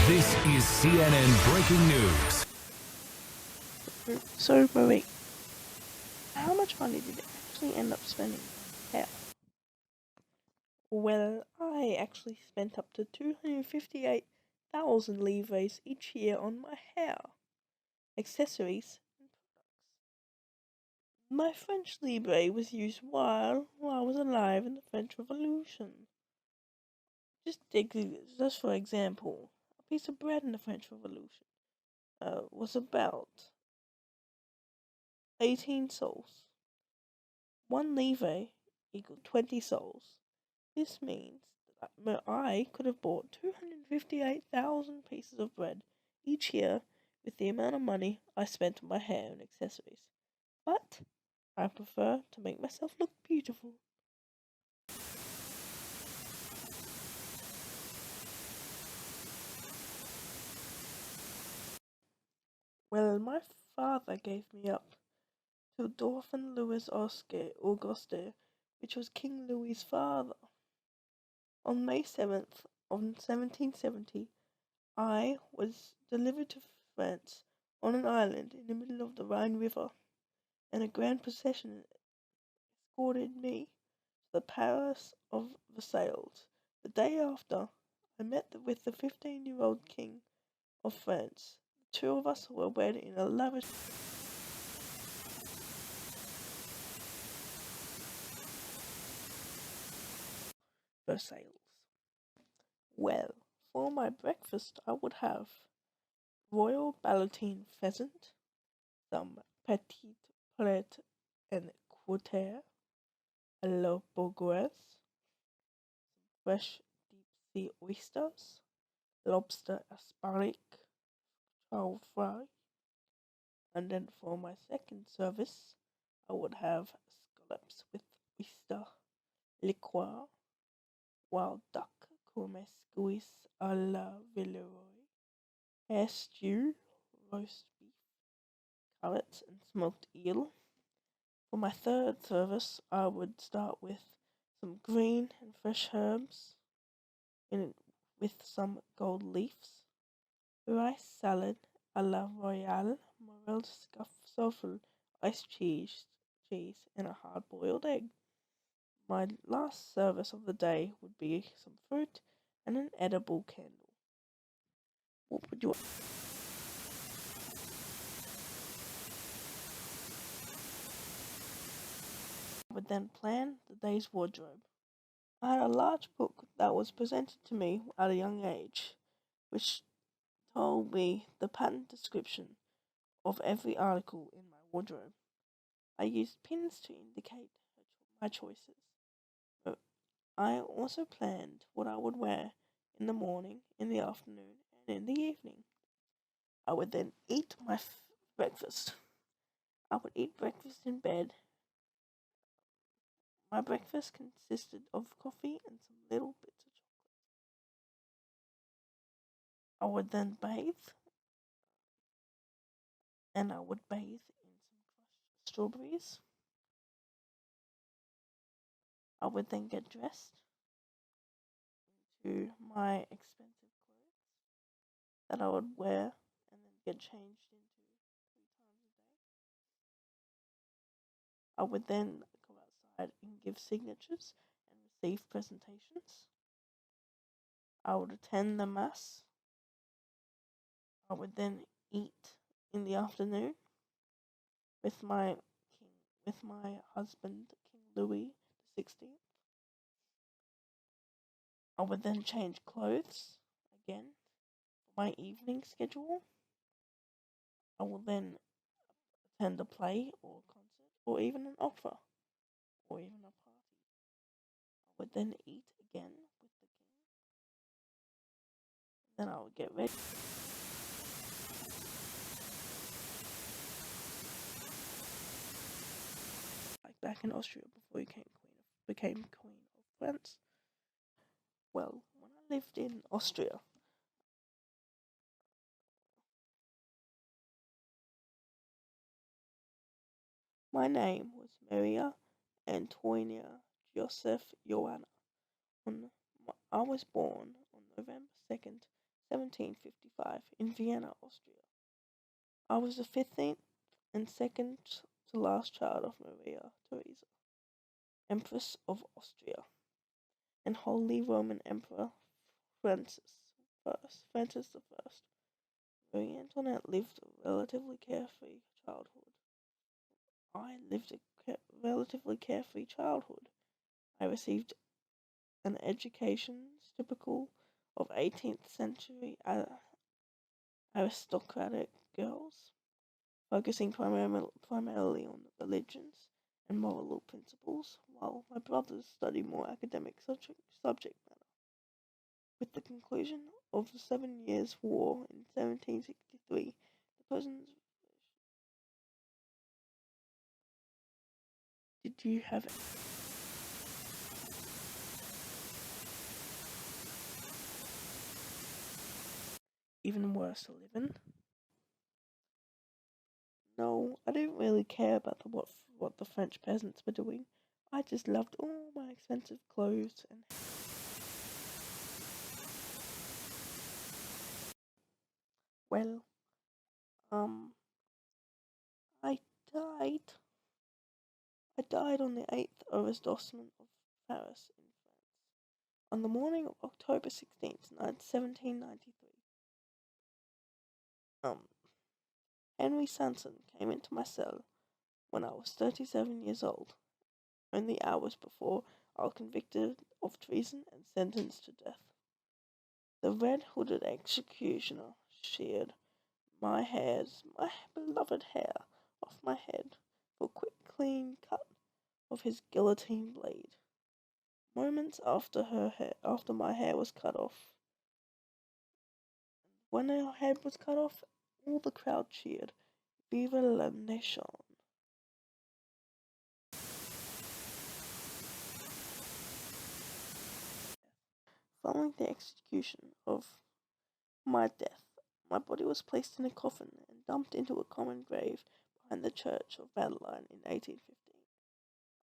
This is CNN Breaking News. So, Marie, how much money did you actually end up spending on hair? Well, I actually spent up to 258,000 livres each year on my hair, accessories, and products. My French livre was used while I was alive in the French Revolution. Just for example, a piece of bread in the French Revolution was about 18 sols. 1 livre equaled 20 sols. This means that I could have bought 258,000 pieces of bread each year with the amount of money I spent on my hair and accessories. But I prefer to make myself look beautiful. Well, my father gave me up to Dauphin Louis Auguste, which was King Louis's father. On May 7th of 1770, I was delivered to France on an island in the middle of the Rhine River, and a grand procession escorted me to the Palace of Versailles. The day after, I met with the 15-year-old King of France. The two of us were wed in a lavish Versailles. Well, for my breakfast, I would have royal ballotine pheasant, some petite plate and quarter, a la bourgeoise, fresh deep sea oysters, lobster asparagus, chow fry, and then for my second service, I would have scallops with oyster liqueur, wild duck, courmescuis a la Villeroy, hare stew, roast beef, carrots, and smoked eel. For my third service, I would start with some green and fresh herbs with some gold leaves, rice salad a la royale, morel scuffle, iced cheese, and a hard-boiled egg. My last service of the day would be some fruit and an edible candle. What would you? I would then plan the day's wardrobe. I had a large book that was presented to me at a young age, which told me the pattern description of every article in my wardrobe. I used pins to indicate my choices. I also planned what I would wear in the morning, in the afternoon, and in the evening. I would then eat my breakfast. I would eat breakfast in bed. My breakfast consisted of coffee and some little bits of chocolate. I would then bathe, and I would bathe in some crushed strawberries. I would then get dressed into my expensive clothes that I would wear and then get changed into 3 times a day. I would then go outside and give signatures and receive presentations. I would attend the mass. I would then eat in the afternoon with my husband, King Louis XVI. I would then change clothes again for my evening schedule. I will then attend a play or a concert or even an opera or even a party. I would then eat again with the king. Then I would get ready. Like back in Austria before he became Queen of France. Well, when I lived in Austria, my name was Maria Antonia Joseph Joanna. I was born on November 2nd, 1755, in Vienna, Austria. I was the 15th and second to last child of Maria Theresa, Empress of Austria, and Holy Roman Emperor Francis Francis I. Marie Antoinette lived a relatively carefree childhood. I lived a relatively carefree childhood. I received an education typical of 18th century aristocratic girls, focusing primarily on religions and moral principles, while my brothers studied more academic subject matter. With the conclusion of the 7 Years' War in 1763, the President's. Did you have even worse to live in? No, I didn't really care about what the French peasants were doing. I just loved all my expensive clothes and. Well, I died. I died on the 8th arrondissement of Paris in France, on the morning of October 16th, 1793. Henry Sanson came into my cell when I was 37 years old, only hours before I was convicted of treason and sentenced to death. The red-hooded executioner sheared my beloved hair, off my head for a quick, clean cut of his guillotine blade. Moments after my hair was cut off, when her head was cut off, all the crowd cheered, "Vive la nation!" Following the execution of my death, my body was placed in a coffin and dumped into a common grave behind the church of Madeleine in 1815.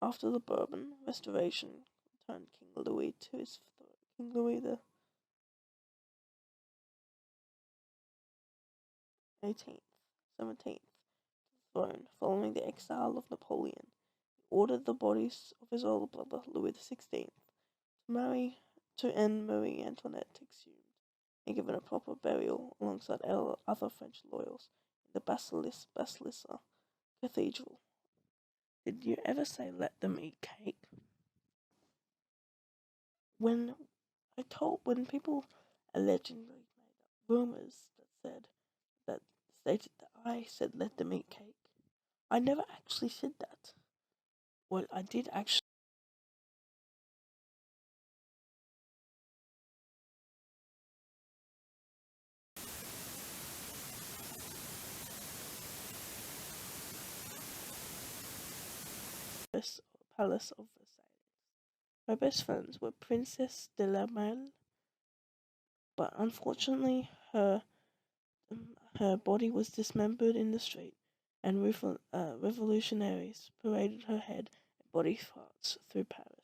After the Bourbon Restoration returned King Louis to his throne, King Louis the 18th, 17th, throne, following the exile of Napoleon. He ordered the bodies of his older brother Louis XVI to end Marie Antoinette exhumed and given a proper burial alongside other French loyals in the Basilica Cathedral. Did you ever say let them eat cake? When people allegedly made up rumors that stated that I said let them eat cake, I never actually said that. Well, I did actually. Palace of Versailles. My best friends were Princess de la Melle, but unfortunately her body was dismembered in the street, and revolutionaries paraded her head and body parts through Paris.